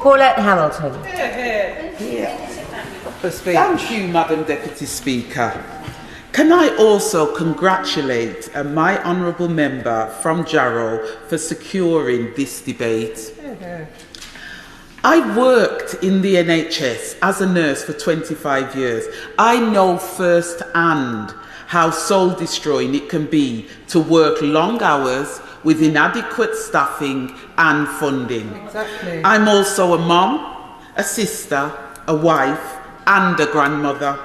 Paulette Hamilton. Thank you, Madam Deputy Speaker. Can I also congratulate my honourable member from Jarrow for securing this debate? I worked in the NHS as a nurse for 25 years. I know firsthand how soul-destroying it can be to work long hours with inadequate staffing and funding. Exactly. I'm also a mom, a sister, a wife, and a grandmother.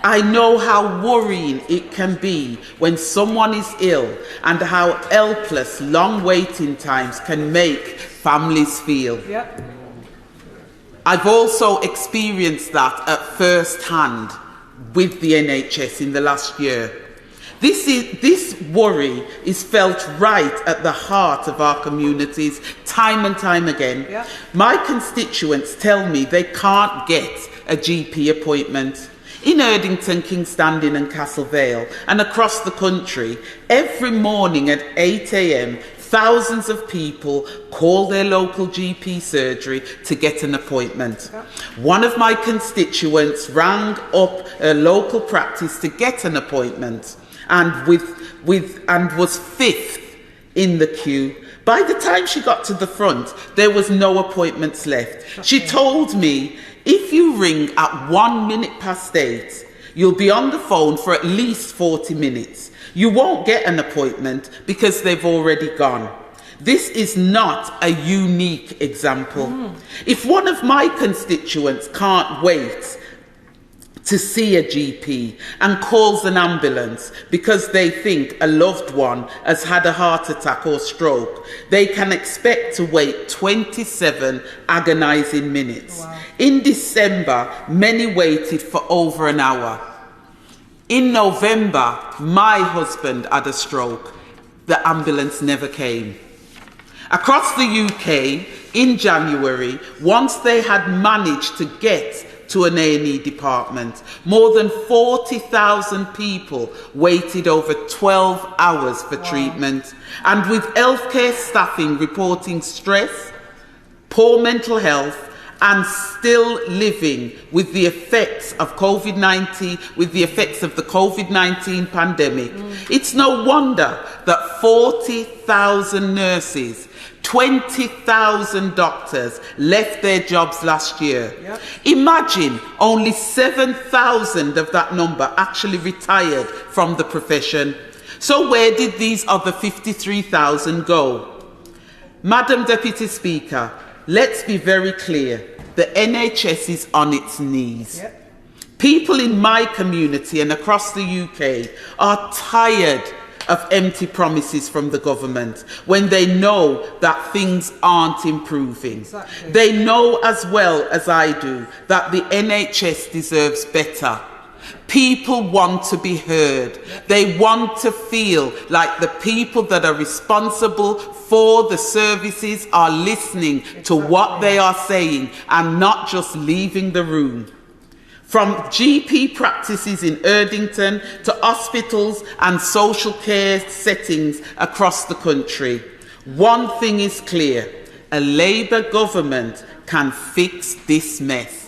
I know how worrying it can be when someone is ill and how helpless long waiting times can make families feel. Yep. I've also experienced that at first hand with the NHS in the last year. This worry is felt right at the heart of our communities time and time again. Yep. My constituents tell me they can't get a GP appointment. In Erdington, Kingstanding and Castle Vale and across the country, every morning at 8 a.m, thousands of people call their local GP surgery to get an appointment. Yep. One of my constituents rang up a local practice to get an appointment and was fifth in the queue. By the time she got to the front, there was no appointments left. She told me, if you ring at 1 minute past 8, you'll be on the phone for at least 40 minutes. You won't get an appointment because they've already gone. This is not a unique example. If one of my constituents can't wait to see a GP and calls an ambulance because they think a loved one has had a heart attack or stroke, they can expect to wait 27 agonizing minutes. Wow. In December, many waited for over an hour. In November, my husband had a stroke. The ambulance never came. Across the UK, in January, once they had managed to get to an A&E department, more than 40,000 people waited over 12 hours for treatment. And with healthcare staffing reporting stress, poor mental health, and still living with the effects of COVID-19, with the effects of the COVID-19 pandemic, it's no wonder that 40,000 nurses, 20,000 doctors left their jobs last year. Yep. Imagine only 7,000 of that number actually retired from the profession. So where did these other 53,000 go? Madam Deputy Speaker, let's be very clear. The NHS is on its knees. Yep. People in my community and across the UK are tired of empty promises from the government when they know that things aren't improving. Exactly. They know as well as I do that the NHS deserves better. People want to be heard. They want to feel like the people that are responsible for the services are listening to what they are saying and not just leaving the room. From GP practices in Erdington to hospitals and social care settings across the country, one thing is clear: a Labour government can fix this mess.